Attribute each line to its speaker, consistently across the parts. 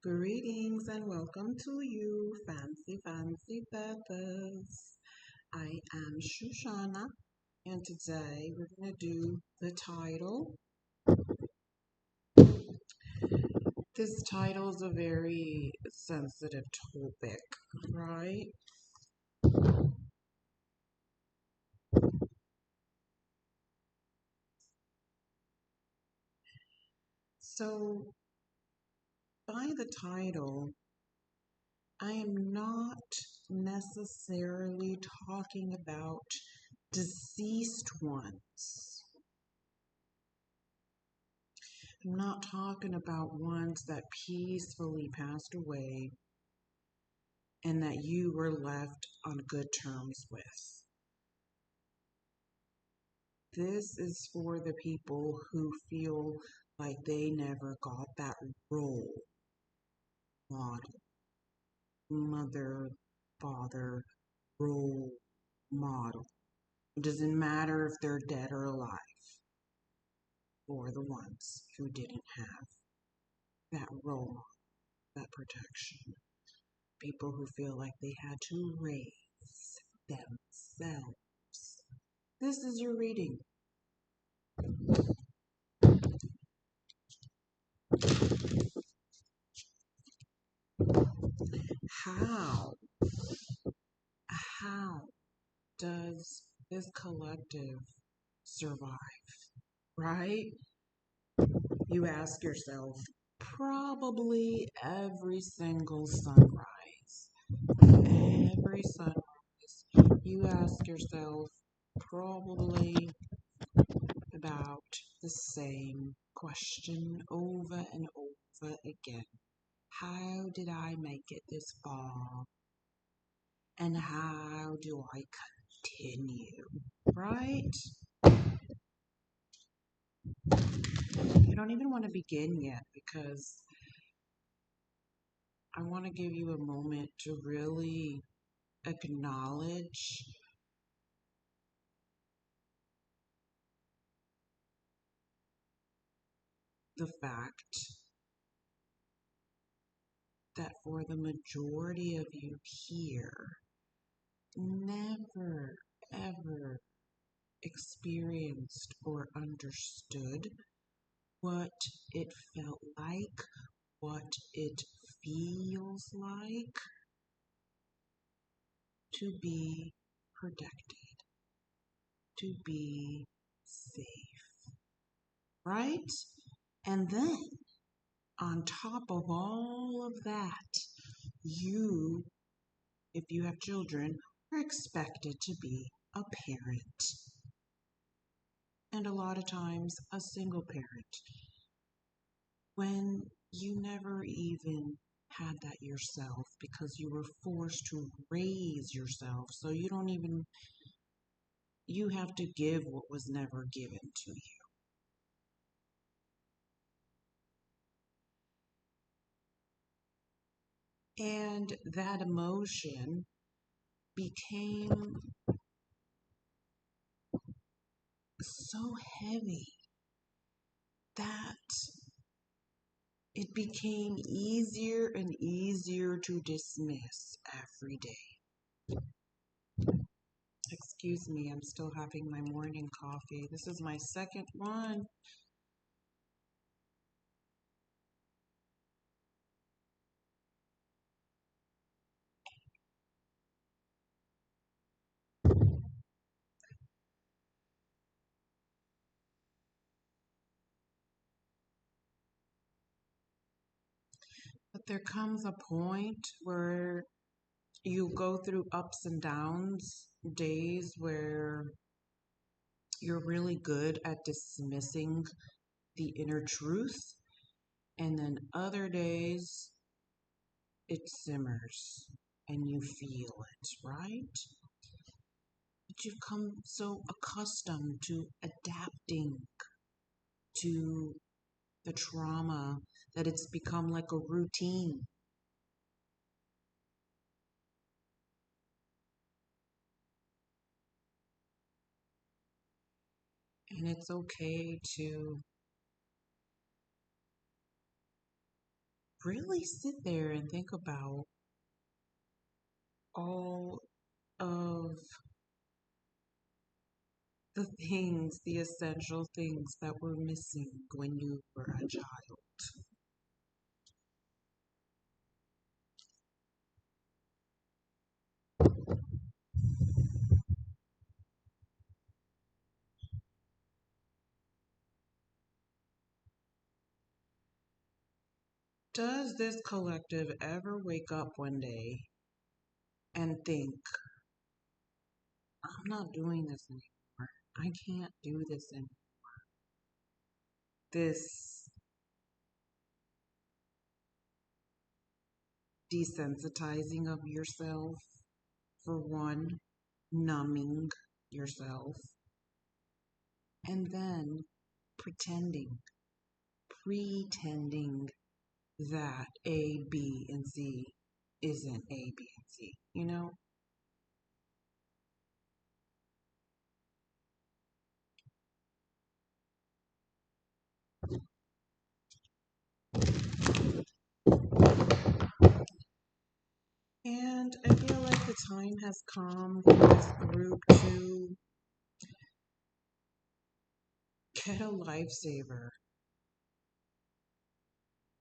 Speaker 1: Greetings and welcome to you, fancy peppers. I am Shoshana, and today we're going to do the title. This title is a very sensitive topic, right? So, by the title, I am not necessarily talking about deceased ones. I'm not talking about ones that peacefully passed away and that you were left on good terms with. This is for the people who feel like they never got that role model, mother, father, role model. It doesn't matter if they're dead or alive, or the ones who didn't have that role model, that protection. People who feel like they had to raise themselves. This is your reading. How? How does this collective survive? Right? You ask yourself probably every single sunrise. Every sunrise. You ask yourself probably about the same question over and over again. How did I make it this far? And how do I continue? Right? You don't even want to begin yet because I want to give you a moment to really acknowledge the fact that for the majority of you here, never ever experienced or understood what it felt like, what it feels like to be protected, to be safe, right? And then, on top of all of that, you, if you have children, are expected to be a parent. And a lot of times, a single parent. When you never even had that yourself because you were forced to raise yourself. So you have to give what was never given to you. And that emotion became so heavy that it became easier and easier to dismiss every day. Excuse me, I'm still having my morning coffee. This is my second one. But there comes a point where you go through ups and downs, days where you're really good at dismissing the inner truth, and then other days it simmers and you feel it, right? But you've come so accustomed to adapting to the trauma that it's become like a routine. And it's okay to really sit there and think about all of the things, the essential things that were missing when you were a child. Does this collective ever wake up one day and think, I'm not doing this anymore? I can't do this anymore. This desensitizing of yourself, for one, numbing yourself, and then pretending, pretending that A, B, and C isn't A, B, and C, you know? And I feel like the time has come for this group to get a lifesaver,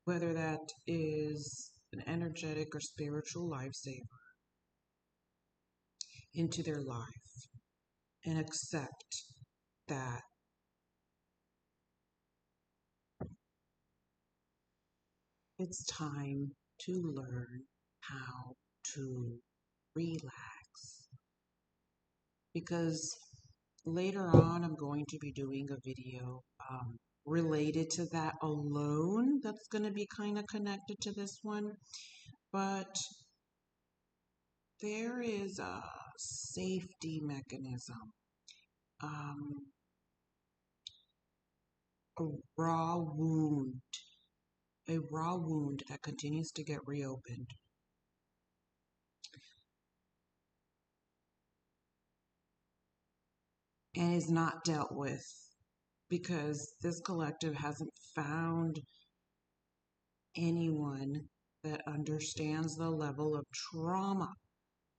Speaker 1: whether that is an energetic or spiritual lifesaver, into their life and accept that it's time to learn how to relax. Because later on, I'm going to be doing a video related to that alone that's going to be kind of connected to this one. But there is a safety mechanism, um, a raw wound, a raw wound that continues to get reopened and is not dealt with because this collective hasn't found anyone that understands the level of trauma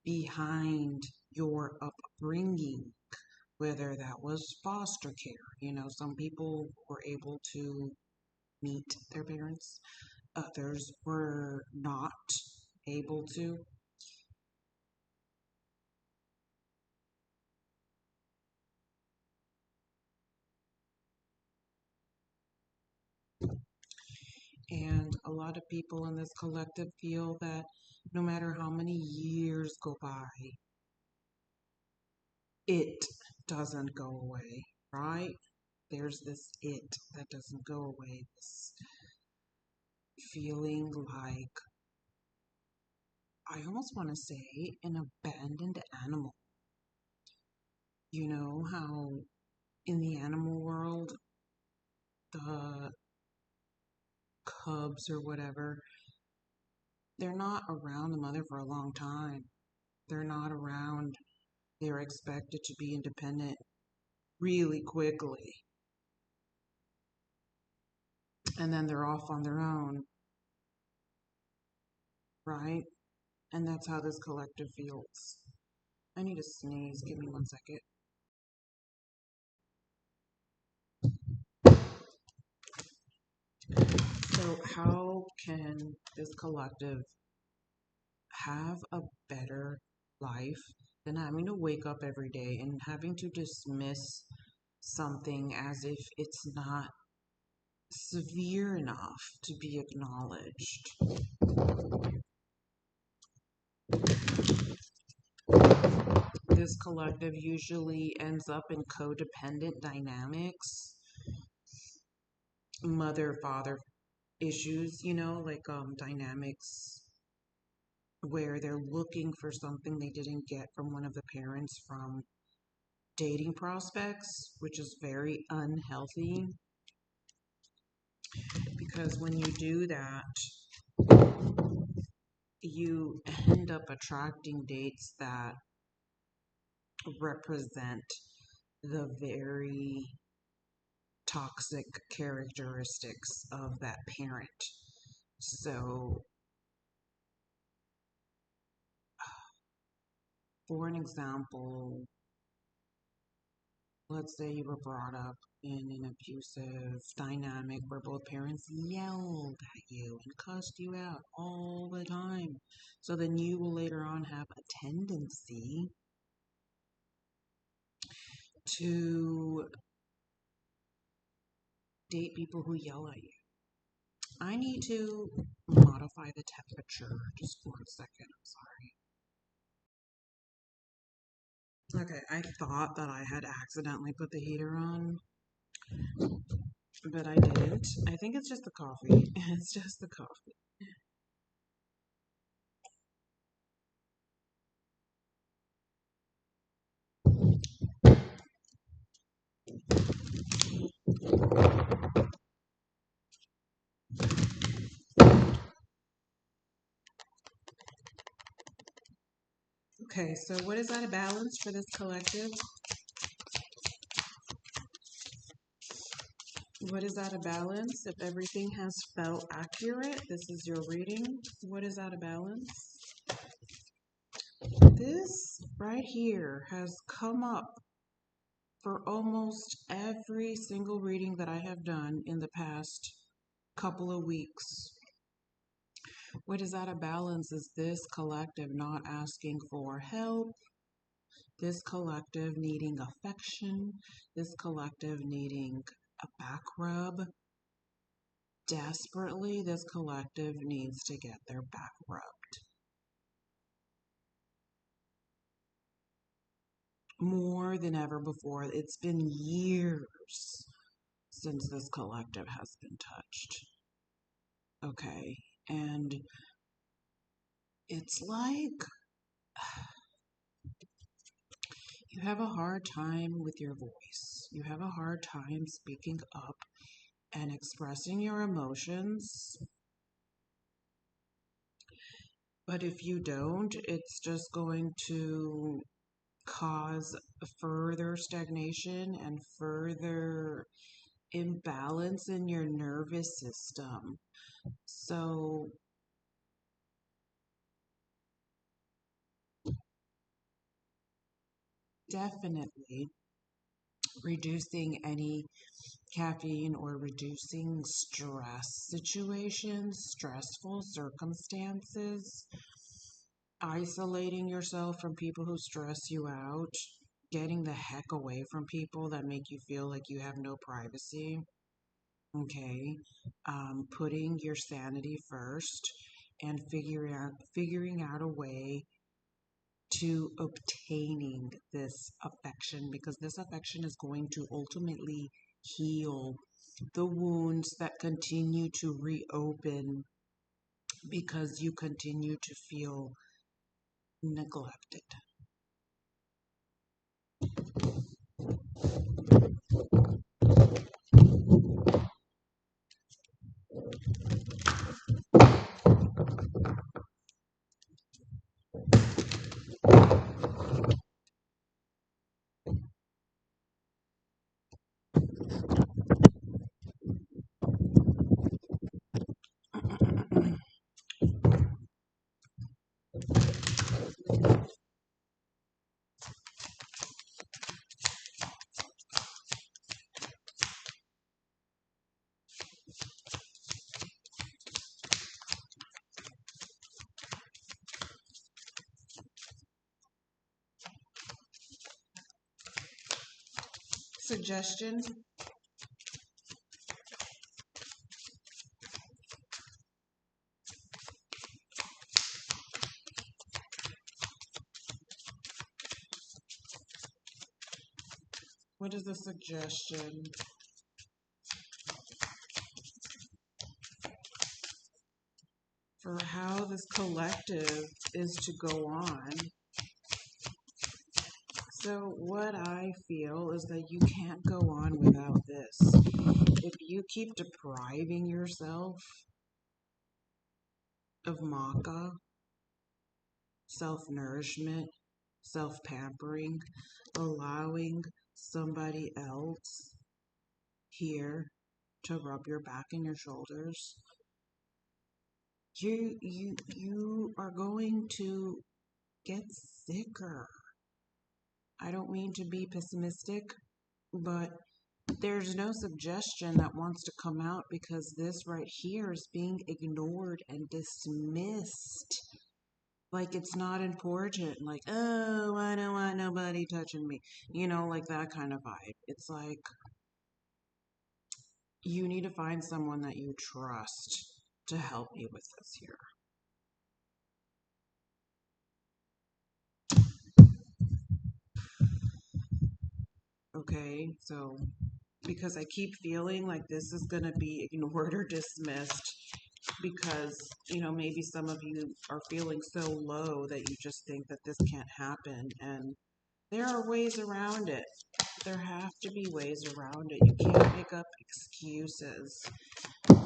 Speaker 1: behind your upbringing, whether that was foster care. You know, some people were able to meet their parents, others were not able to. And a lot of people in this collective feel that no matter how many years go by, it doesn't go away, right? There's this it that doesn't go away, this feeling like, I almost want to say, an abandoned animal. You know how in the animal world, the cubs or whatever, they're not around the mother for a long time. They're not around. They're expected to be independent really quickly. And then they're off on their own, right? And that's how this collective feels. I need to sneeze. Give me 1 second. So, how can this collective have a better life than having to wake up every day and having to dismiss something as if it's not severe enough to be acknowledged? This collective usually ends up in codependent dynamics, mother father issues, you know, like dynamics where they're looking for something they didn't get from one of the parents from dating prospects, which is very unhealthy because when you do that, you end up attracting dates that represent the very toxic characteristics of that parent. So, for an example, let's say you were brought up in an abusive dynamic where both parents yelled at you and cussed you out all the time. So then you will later on have a tendency to date people who yell at you. I need to modify the temperature just for a second. I'm sorry. Okay, I thought that I had accidentally put the heater on, but I didn't. I think it's just the coffee. It's just the coffee. Okay, so what is out of balance for this collective? What is out of balance? If everything has felt accurate, this is your reading. What is out of balance? This right here has come up for almost every single reading that I have done in the past couple of weeks. What is out of balance is this collective not asking for help, this collective needing affection, this collective needing a back rub. Desperately, this collective needs to get their back rubbed. More than ever before. It's been years since this collective has been touched. Okay. And it's like you have a hard time with your voice. You have a hard time speaking up and expressing your emotions. But if you don't, it's just going to cause further stagnation and further imbalance in your nervous system. So, definitely reducing any caffeine or reducing stress situations, stressful circumstances, isolating yourself from people who stress you out, getting the heck away from people that make you feel like you have no privacy. Okay, putting your sanity first and figuring out a way to obtaining this affection, because this affection is going to ultimately heal the wounds that continue to reopen because you continue to feel neglected. Suggestion. What is the suggestion for how this collective is to go on? So, what I feel is that you can't go on without this. If you keep depriving yourself of maca, self nourishment, self pampering, allowing somebody else here to rub your back and your shoulders, you are going to get sicker. I don't mean to be pessimistic, but there's no suggestion that wants to come out because this right here is being ignored and dismissed. Like it's not important. Like, oh, I don't want nobody touching me. Like that kind of vibe. It's like you need to find someone that you trust to help you with this here. Okay, so because I keep feeling like this is going to be ignored or dismissed because, maybe some of you are feeling so low that you just think that this can't happen. And there are ways around it. There have to be ways around it. You can't make up excuses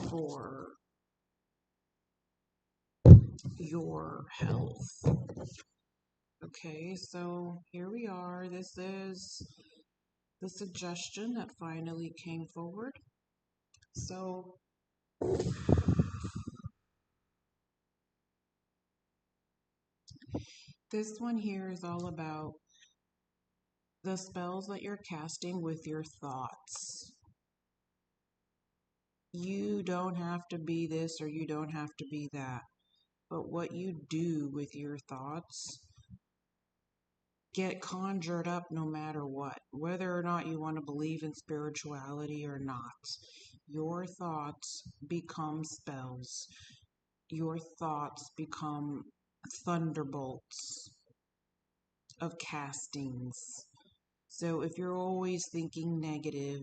Speaker 1: for your health. Okay, so here we are. This is the suggestion that finally came forward. So this one here is all about the spells that you're casting with your thoughts. You don't have to be this or you don't have to be that. But what you do with your thoughts get conjured up no matter what, whether or not you want to believe in spirituality or not. Your thoughts become spells. Your thoughts become thunderbolts of castings. So if you're always thinking negative,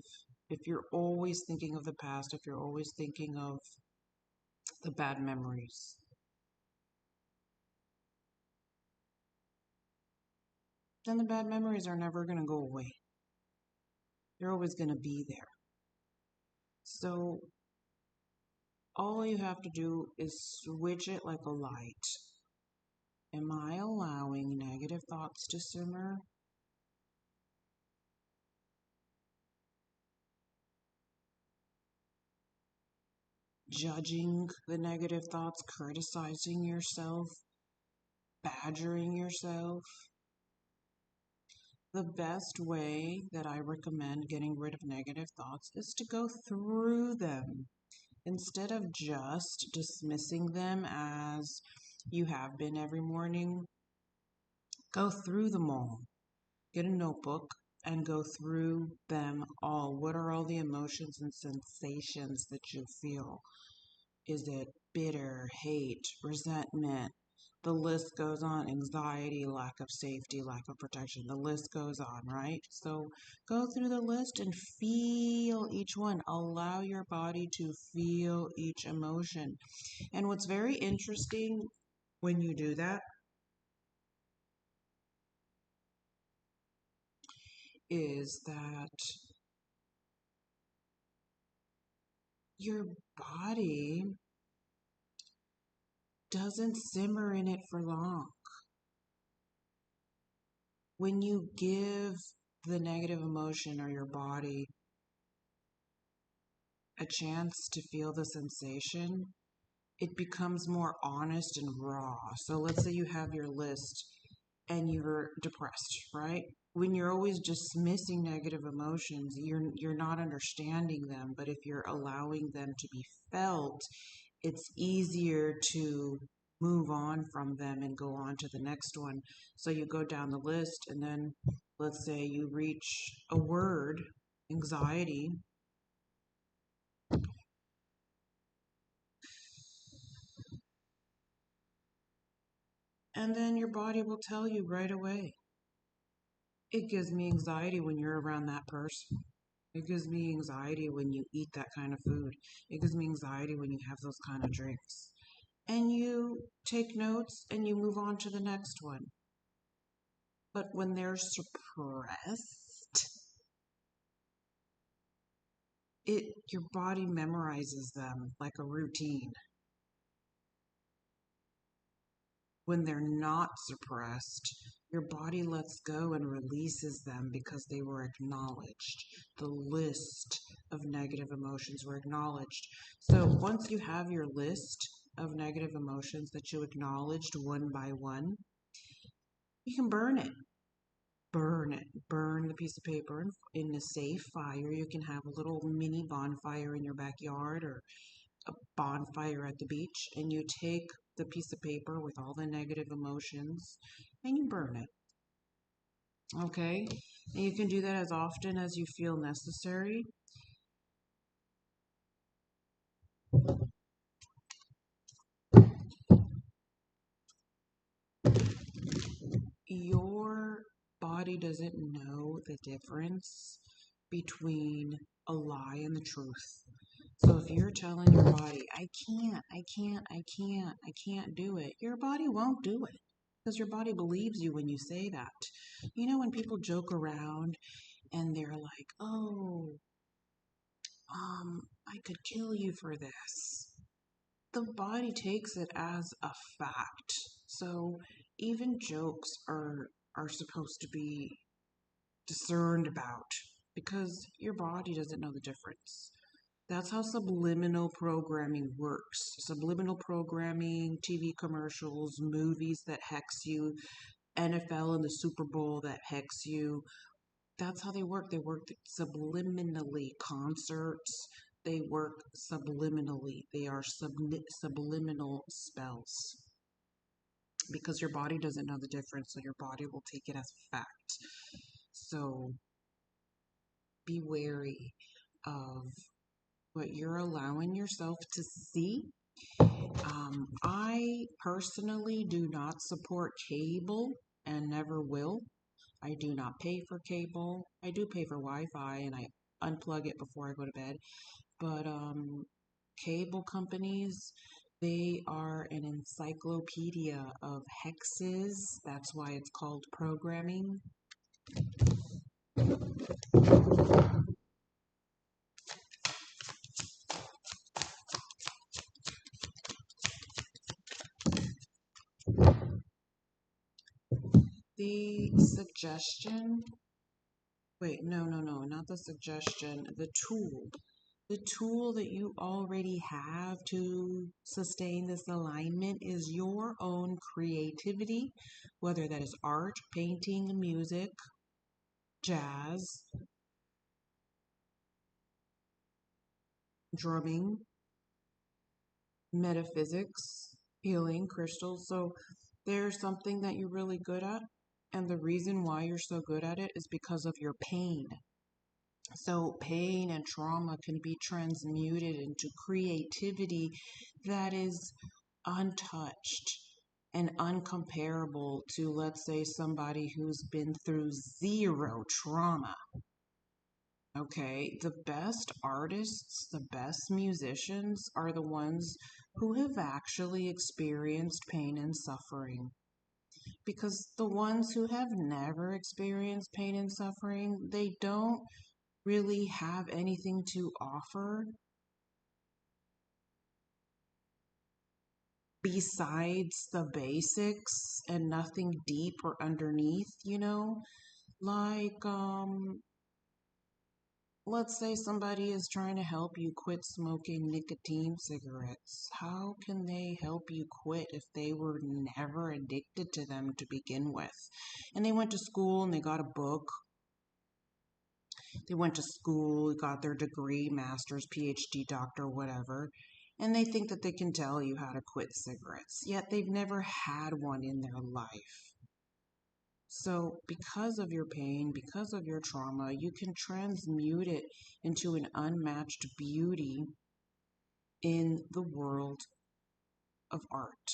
Speaker 1: if you're always thinking of the past, if you're always thinking of the bad memories, then the bad memories are never going to go away. They're always going to be there. So all you have to do is switch it like a light. Am I allowing negative thoughts to simmer? Judging the negative thoughts, criticizing yourself, badgering yourself? The best way that I recommend getting rid of negative thoughts is to go through them instead of just dismissing them as you have been every morning. Go through them all. Get a notebook and go through them all. What are all the emotions and sensations that you feel? Is it bitter, hate, resentment? The list goes on. Anxiety, lack of safety, lack of protection. The list goes on, right? So go through the list and feel each one. Allow your body to feel each emotion. And what's very interesting when you do that is that your body doesn't simmer in it for long. When you give the negative emotion or your body a chance to feel the sensation, it becomes more honest and raw. So let's say you have your list and you're depressed, right? When you're always dismissing negative emotions, you're not understanding them, but if you're allowing them to be felt, it's easier to move on from them and go on to the next one. So you go down the list and then let's say you reach a word, anxiety, and then your body will tell you right away. It gives me anxiety when you're around that person. It gives me anxiety when you eat that kind of food. It gives me anxiety when you have those kind of drinks. And you take notes and you move on to the next one. But when they're suppressed, your body memorizes them like a routine. When they're not suppressed, your body lets go and releases them because they were acknowledged. The list of negative emotions were acknowledged. So once you have your list, of negative emotions that you acknowledged one by one, you can burn it. Burn it. Burn the piece of paper in a safe fire. You can have a little mini bonfire in your backyard or a bonfire at the beach, and you take the piece of paper with all the negative emotions and you burn it. Okay? And you can do that as often as you feel necessary. Your body doesn't know the difference between a lie and the truth. So if you're telling your body, I can't do it, your body won't do it because your body believes you when you say that. You know, when people joke around and they're like, oh, I could kill you for this. The body takes it as a fact. So even jokes are supposed to be discerned about because your body doesn't know the difference. That's how subliminal programming works. Subliminal programming, TV commercials, movies that hex you, NFL and the Super Bowl that hex you. That's how they work. They work subliminally. Concerts, they work subliminally. They are subliminal spells because your body doesn't know the difference, so your body will take it as fact. So be wary of what you're allowing yourself to see. I personally do not support cable and never will. I do not pay for cable. I do pay for Wi-Fi and I unplug it before I go to bed. But cable companies, they are an encyclopedia of hexes. That's why it's called programming. The suggestion, wait, no, not the suggestion, the tool. The tool that you already have to sustain this alignment is your own creativity, whether that is art, painting, music, jazz, drumming, metaphysics, healing, crystals. So there's something that you're really good at. And the reason why you're so good at it is because of your pain. So pain and trauma can be transmuted into creativity that is untouched and uncomparable to, let's say, somebody who's been through zero trauma. Okay, the best artists, the best musicians are the ones who have actually experienced pain and suffering. Because the ones who have never experienced pain and suffering, they don't really have anything to offer besides the basics and nothing deep or underneath, you know? Like, let's say somebody is trying to help you quit smoking nicotine cigarettes. How can they help you quit if they were never addicted to them to begin with? And they went to school and they got a book. They went to school, got their degree, master's, PhD, doctor, whatever, and they think that they can tell you how to quit cigarettes, yet they've never had one in their life. So, because of your pain, because of your trauma, you can transmute it into an unmatched beauty in the world of art.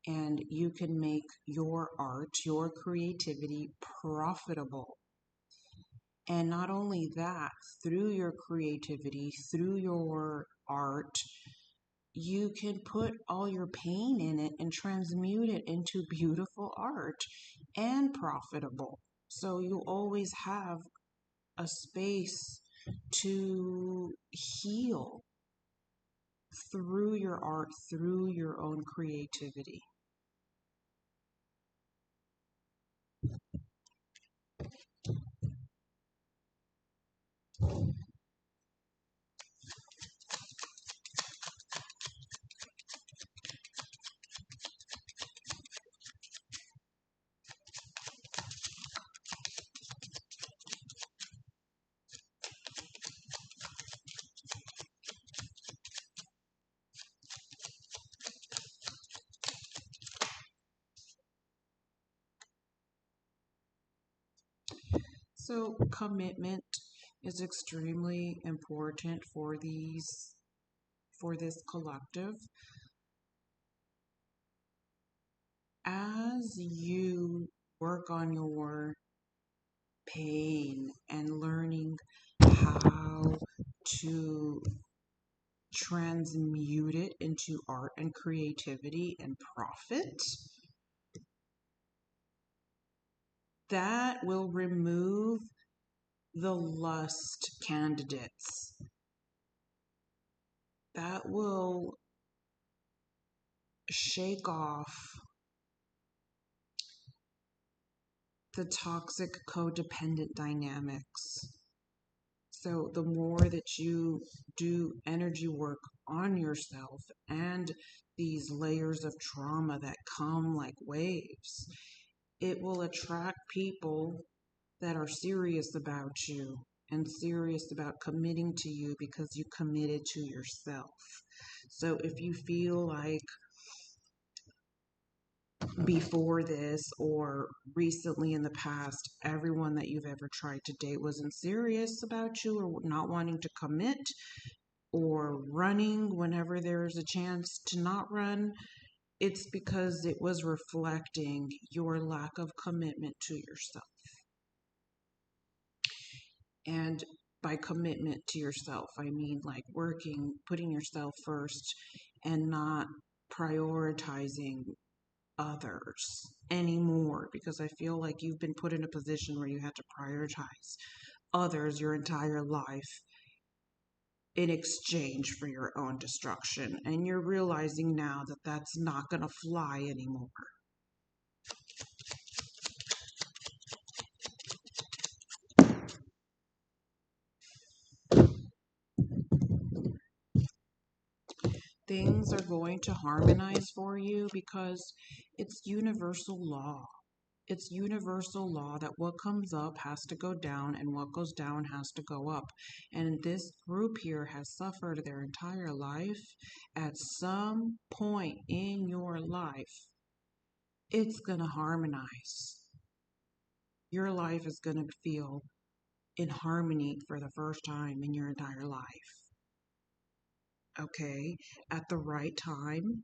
Speaker 1: And you can make your art, your creativity profitable. And not only that, through your creativity, through your art, you can put all your pain in it and transmute it into beautiful art and profitable. So you always have a space to heal through your art, through your own creativity. So commitment is extremely important for this collective. As you work on your pain and learning how to transmute it into art and creativity and profit, that will remove the lust candidates. That will shake off the toxic codependent dynamics. So, the more that you do energy work on yourself and these layers of trauma that come like waves, it will attract people that are serious about you and serious about committing to you because you committed to yourself. So, if you feel like before this or recently in the past, everyone that you've ever tried to date wasn't serious about you or not wanting to commit or running whenever there's a chance to not run, it's because it was reflecting your lack of commitment to yourself. And by commitment to yourself, I mean like working, putting yourself first and not prioritizing others anymore, because I feel like you've been put in a position where you had to prioritize others your entire life in exchange for your own destruction. And you're realizing now that that's not going to fly anymore. Things are going to harmonize for you because it's universal law. It's universal law that what comes up has to go down and what goes down has to go up. And this group here has suffered their entire life. At some point in your life, it's going to harmonize. Your life is going to feel in harmony for the first time in your entire life. Okay? At the right time.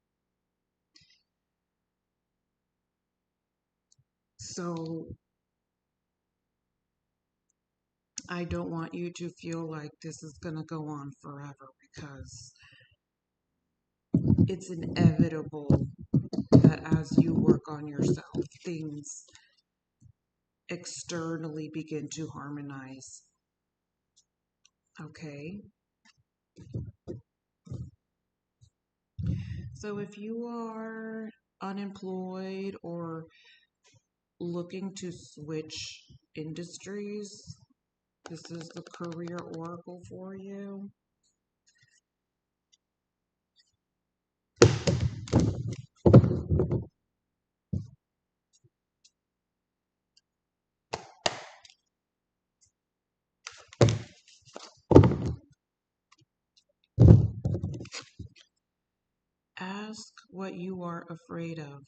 Speaker 1: So I don't want you to feel like this is going to go on forever because it's inevitable that as you work on yourself, things externally begin to harmonize. Okay? So if you are unemployed or looking to switch industries, this is the career oracle for you. Ask what you are afraid of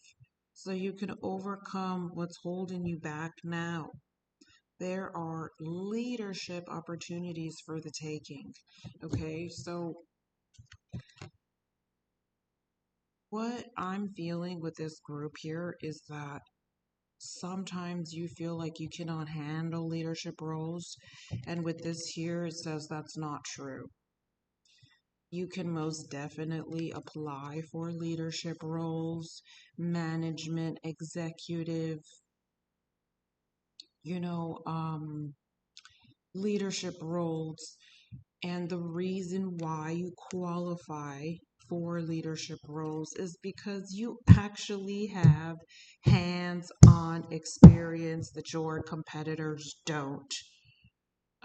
Speaker 1: so you can overcome what's holding you back now. There are leadership opportunities for the taking. Okay, so what I'm feeling with this group here is that sometimes you feel like you cannot handle leadership roles, and with this here, it says that's not true. You can most definitely apply for leadership roles, management, executive, you know, leadership roles. And the reason why you qualify for leadership roles is because you actually have hands on experience that your competitors don't.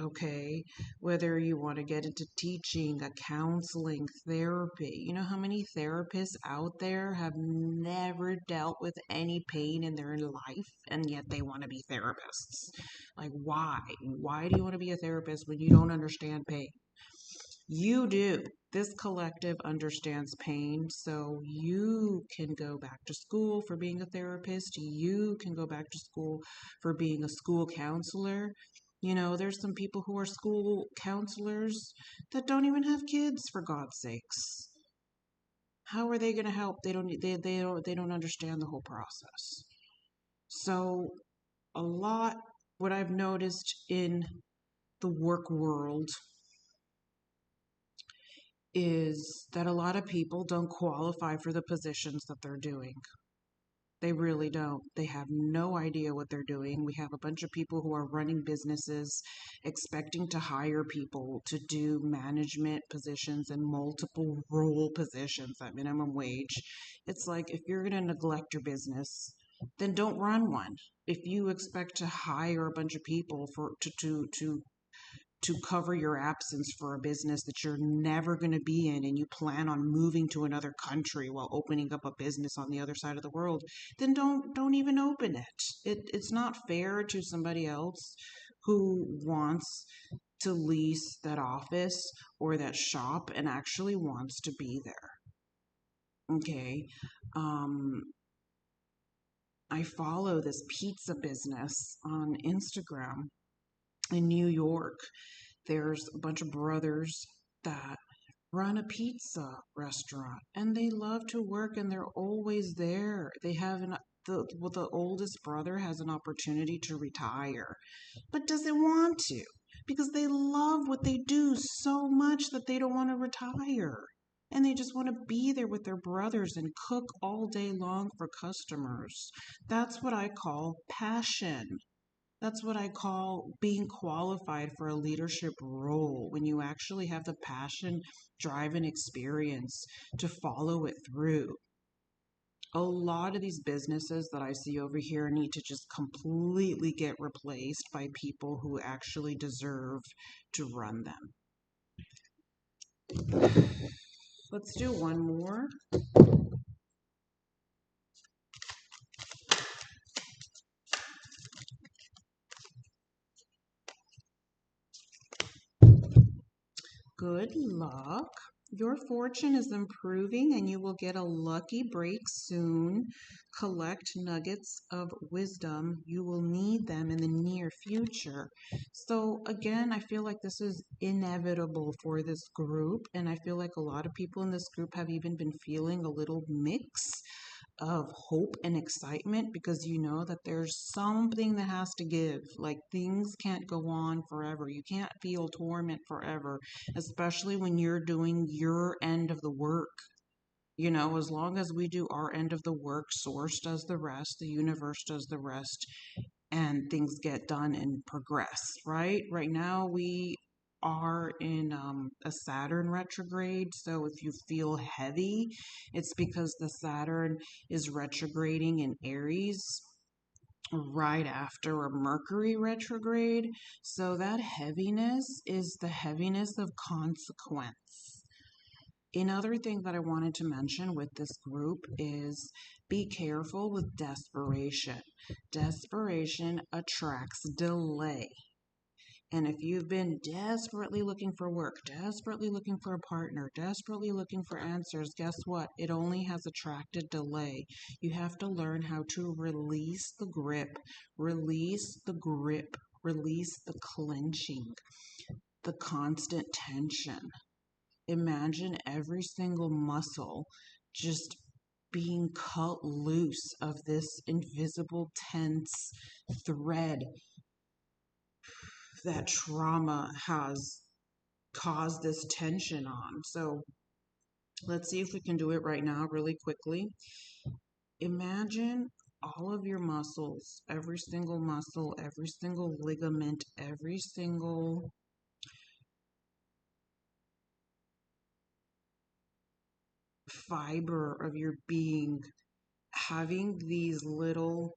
Speaker 1: Okay, whether you want to get into teaching, a counseling, therapy. You know how many therapists out there have never dealt with any pain in their life and yet they want to be therapists? Like, why? Why do you want to be a therapist when you don't understand pain? You do. This collective understands pain, so you can go back to school for being a therapist. You can go back to school for being a school counselor. There's some people who are school counselors that don't even have kids, for God's sakes. How are they going to help? They don't understand the whole process. So a lot what I've noticed in the work world is that a lot of people don't qualify for the positions that they're doing. They really don't. They have no idea what they're doing. We have a bunch of people who are running businesses, expecting to hire people to do management positions and multiple role positions at minimum wage. It's like, if you're going to neglect your business, then don't run one. If you expect to hire a bunch of people to cover your absence for a business that you're never going to be in, and you plan on moving to another country while opening up a business on the other side of the world, then don't even open it. It's not fair to somebody else who wants to lease that office or that shop and actually wants to be there. Okay. um I follow this pizza business on Instagram in New York. There's a bunch of brothers that run a pizza restaurant, and they love to work, and they're always there. They have the oldest brother has an opportunity to retire, but doesn't want to, because they love what they do so much that they don't want to retire. And they just want to be there with their brothers and cook all day long for customers. That's what I call passion. That's what I call being qualified for a leadership role, when you actually have the passion, drive, and experience to follow it through. A lot of these businesses that I see over here need to just completely get replaced by people who actually deserve to run them. Let's do one more. Good luck. Your fortune is improving, and you will get a lucky break soon. Collect nuggets of wisdom. You will need them in the near future. So, again, I feel like this is inevitable for this group, and I feel like a lot of people in this group have even been feeling a little mix of hope and excitement, because you know that there's something that has to give. Like, things can't go on forever. You can't feel torment forever, especially when you're doing your end of the work. As long as we do our end of the work, Source does the rest, the universe does the rest, and things get done and progress, right? Right now, we are in a Saturn retrograde. So if you feel heavy, it's because the Saturn is retrograding in Aries right after a Mercury retrograde. So that heaviness is the heaviness of consequence. Another thing that I wanted to mention with this group is, be careful with desperation. Desperation attracts delay. And if you've been desperately looking for work, desperately looking for a partner, desperately looking for answers, guess what? It only has attracted delay. You have to learn how to release the grip, release the grip, release the clenching, the constant tension. Imagine every single muscle just being cut loose of this invisible, tense thread that trauma has caused this tension on. So let's see if we can do it right now, really quickly. Imagine all of your muscles, every single muscle, every single ligament, every single fiber of your being having these little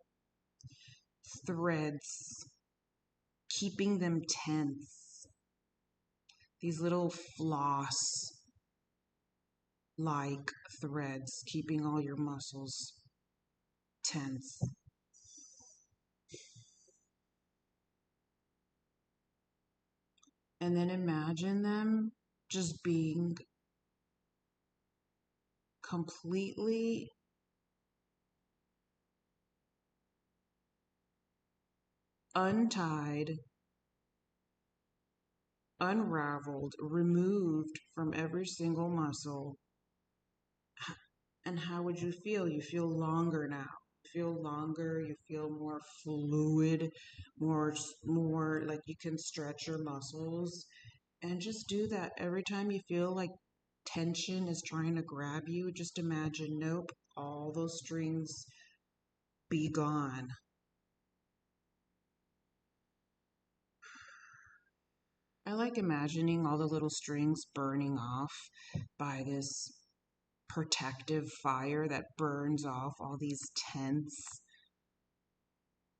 Speaker 1: threads, keeping them tense, these little floss like threads, keeping all your muscles tense. And then imagine them just being completely untied unraveled, removed from every single muscle. And how would you feel? You feel longer now. You feel longer, you feel more fluid, more like you can stretch your muscles. And just do that every time you feel like tension is trying to grab you. Just imagine, nope, all those strings be gone. I like imagining all the little strings burning off by this protective fire that burns off all these tense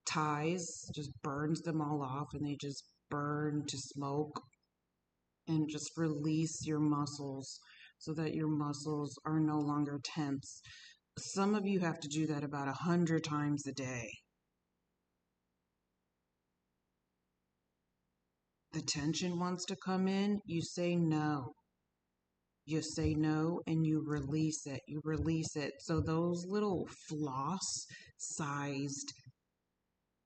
Speaker 1: ties, just burns them all off, and they just burn to smoke, and just release your muscles so that your muscles are no longer tense. Some of you have to do that about 100 times a day. The tension wants to come in, you say no. You say no and you release it. You release it. So those little floss sized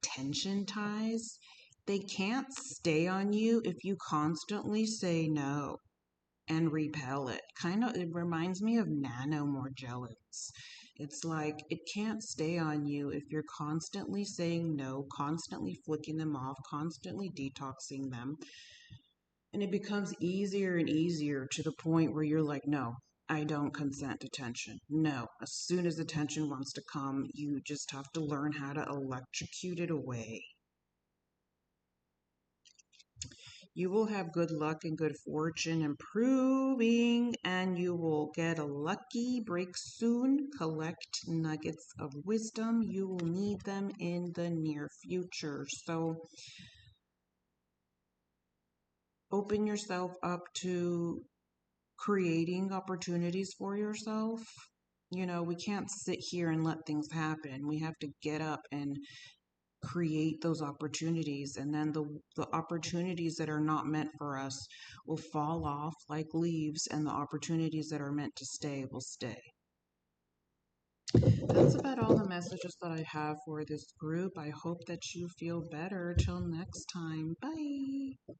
Speaker 1: tension ties, they can't stay on you if you constantly say no and repel it. Kind of, it reminds me of nanomorgellons. It's like it can't stay on you if you're constantly saying no, constantly flicking them off, constantly detoxing them. And it becomes easier and easier to the point where you're like, no, I don't consent to tension. No, as soon as the tension wants to come, you just have to learn how to electrocute it away. You will have good luck and good fortune improving, and you will get a lucky break soon. Collect nuggets of wisdom. You will need them in the near future. So open yourself up to creating opportunities for yourself. You know, we can't sit here and let things happen. We have to get up and create those opportunities, and then the opportunities that are not meant for us will fall off like leaves, and the opportunities that are meant to stay will stay. That's about all the messages that I have for this group. I hope that you feel better. Till next time. Bye.